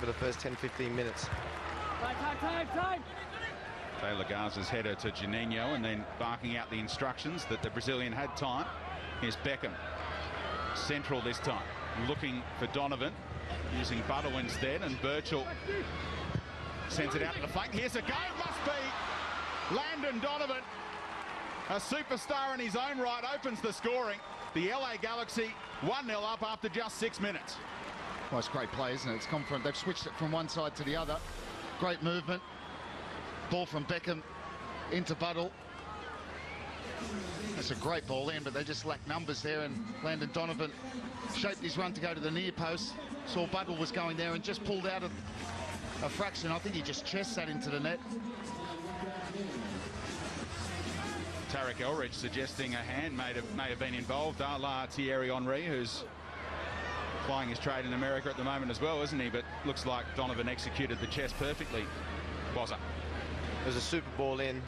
for the first 10-15 minutes. Time. Taylor Garza's header to Juninho and then barking out the instructions that the Brazilian had time. Here's Beckham. Central this time. Looking for Donovan. Using Buttle instead, and Birchall sends it out to the flank. Here's a go. Must be Landon Donovan. A superstar in his own right opens the scoring. The LA Galaxy 1-0 up after just 6 minutes. Well, it's great play, isn't it? It's come from, they've switched it from one side to the other. Great movement. Ball from Beckham into Buttle. That's a great ball in, but they just lack numbers there, and Landon Donovan shaped his run to go to the near post. Saw Buttle was going there and just pulled out a fraction. I think he just chests that into the net. Tarek Elridge suggesting a hand may have been involved, a la Thierry Henry, who's plying his trade in America at the moment as well, isn't he? But looks like Donovan executed the chest perfectly. Bozza. There's a super ball in.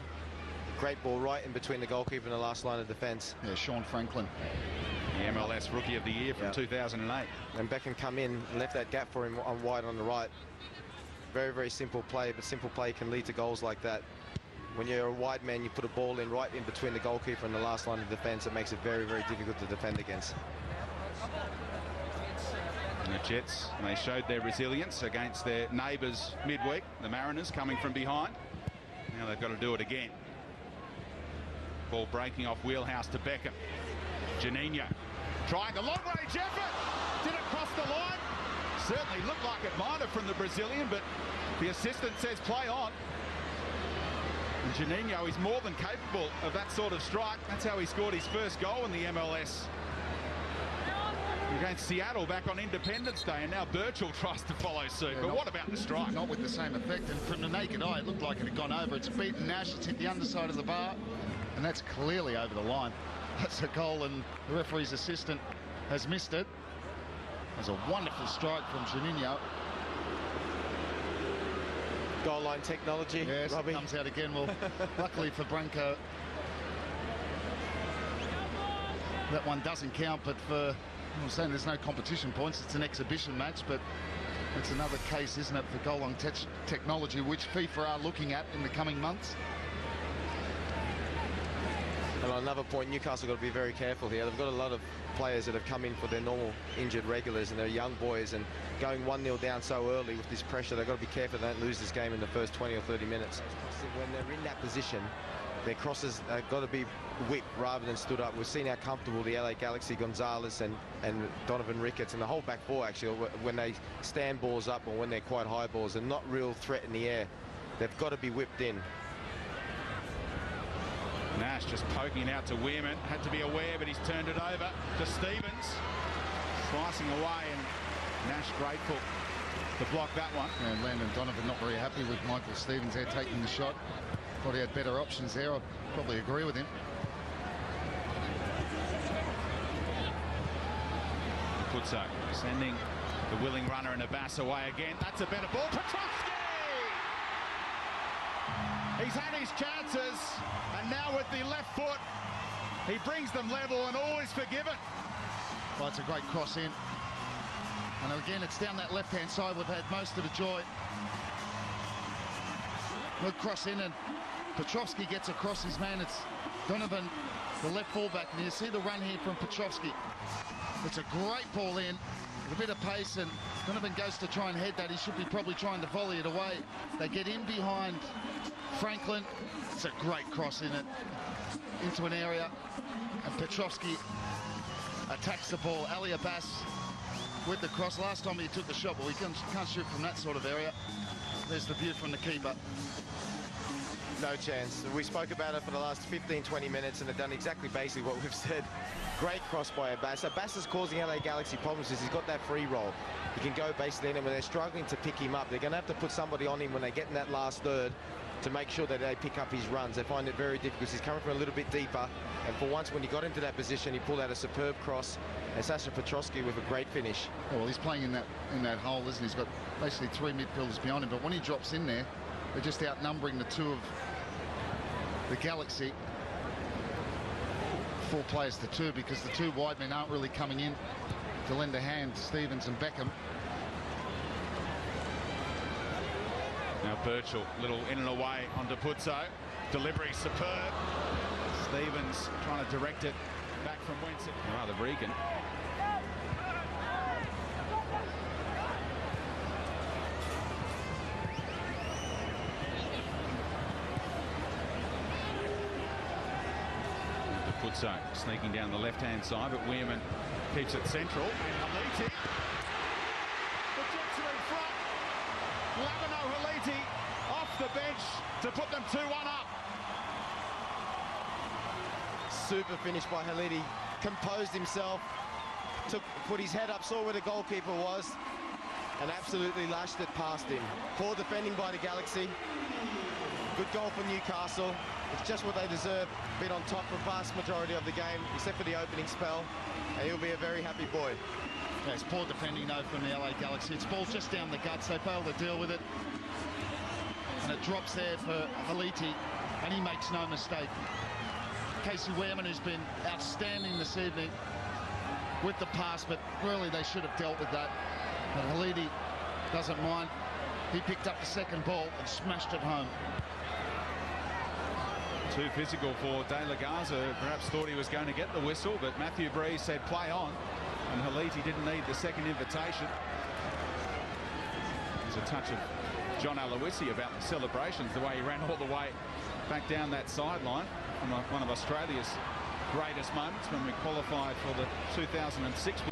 Great ball right in between the goalkeeper and the last line of defence. Yeah, Sean Franklin. The MLS Rookie of the Year from 2008. And Beckham come in and left that gap for him on wide on the right. Very, very simple play, but simple play can lead to goals like that. When you're a wide man, you put a ball in right in between the goalkeeper and the last line of defence. It makes it very, very difficult to defend against. And the Jets, they showed their resilience against their neighbours midweek, the Mariners, coming from behind. Now they've got to do it again. Ball breaking off wheelhouse to Beckham. Juninho trying the long-range effort. Did it cross the line? Certainly looked like it might have from the Brazilian, but the assistant says play on. And Juninho is more than capable of that sort of strike. That's how he scored his first goal in the MLS against Seattle back on Independence Day, and now Birchall tries to follow suit. Yeah, but what about the strike? Not with the same effect, and from the naked eye, it looked like it had gone over. It's beaten Nash, it's hit the underside of the bar, and that's clearly over the line. That's a goal, and the referee's assistant has missed it. There's a wonderful strike from Juninho. Goal line technology. Yes, Robbie. It comes out again. Well, luckily for Branco, that one doesn't count, but for, I'm saying there's no competition points, it's an exhibition match, but it's another case, isn't it, for goal line technology, which FIFA are looking at in the coming months. And on another point, Newcastle got to be very careful here. They've got a lot of players that have come in for their normal injured regulars, and they're young boys, and going 1-0 down so early with this pressure, they've got to be careful they don't lose this game in the first 20 or 30 minutes. When they're in that position, their crosses have got to be whipped rather than stood up. We've seen how comfortable the LA Galaxy, Gonzalez and Donovan Ricketts and the whole back four actually, when they stand balls up or when they're quite high balls and not real threat in the air, they've got to be whipped in. Nash just poking it out to Weirman. Had to be aware, but he's turned it over to Stevens. Slicing away, and Nash grateful to block that one. And Landon Donovan not very happy with Michael Stevens there taking the shot. Thought he had better options there. I'd probably agree with him. Kutso sending the willing runner and Abbas away again. That's a better ball. Petrovsky! He's had his chances, and now with the left foot, he brings them level and all is forgiven. Well, it's a great cross in. And again, it's down that left-hand side. We've had most of the joy. Good cross in, and Petrovsky gets across his man. It's Donovan, the left fullback, and you see the run here from Petrovsky. It's a great ball in, with a bit of pace, and Donovan goes to try and head that. He should be probably trying to volley it away. They get in behind Franklin. It's a great cross in it into an area, and Petrovsky attacks the ball. Ali Abbas with the cross. Last time he took the shot, but he can't shoot from that sort of area. There's the view from the keeper. No chance. We spoke about it for the last 15-20 minutes, and they've done exactly basically what we've said. Great cross by Abbas. Abbas is causing LA Galaxy problems because he's got that free roll. He can go basically in, and when they're struggling to pick him up, they're going to have to put somebody on him when they get in that last third to make sure that they pick up his runs. They find it very difficult because he's coming from a little bit deeper, and for once when he got into that position, he pulled out a superb cross, and Sasha Petrovsky with a great finish. Oh, well, he's playing in that hole, isn't he? He's got basically three midfielders behind him, but when he drops in there, they're just outnumbering the two of the Galaxy. 4 players to 2, because the 2 wide men aren't really coming in to lend a hand to Stevens and Beckham. Now Birchall, little in and away onto Puzzo. Delivery superb. Stevens trying to direct it back from whence it... Rather Regan. Puzzo sneaking down the left-hand side, but Weirman keeps it central. And Haliti projects it in front. Lamino Haliti off the bench to put them 2-1 up. Super finish by Haliti. Composed himself, put his head up, saw where the goalkeeper was, and absolutely lashed it past him. Poor defending by the Galaxy. Good goal for Newcastle. It's just what they deserve. Been on top for the vast majority of the game, except for the opening spell, and he'll be a very happy boy. Yeah, it's poor defending, though, from the LA Galaxy. It's ball just down the guts. They fail to deal with it. And it drops there for Haliti, and he makes no mistake. Casey Weirman, who's been outstanding this evening with the pass, but really they should have dealt with that. But Haliti doesn't mind. He picked up the second ball and smashed it home. Too physical for De La Garza. Perhaps thought he was going to get the whistle, but Matthew Bree said play on, and Haliti didn't need the second invitation. There's a touch of John Aloisi about the celebrations, the way he ran all the way back down that sideline. One of Australia's greatest moments when we qualified for the 2006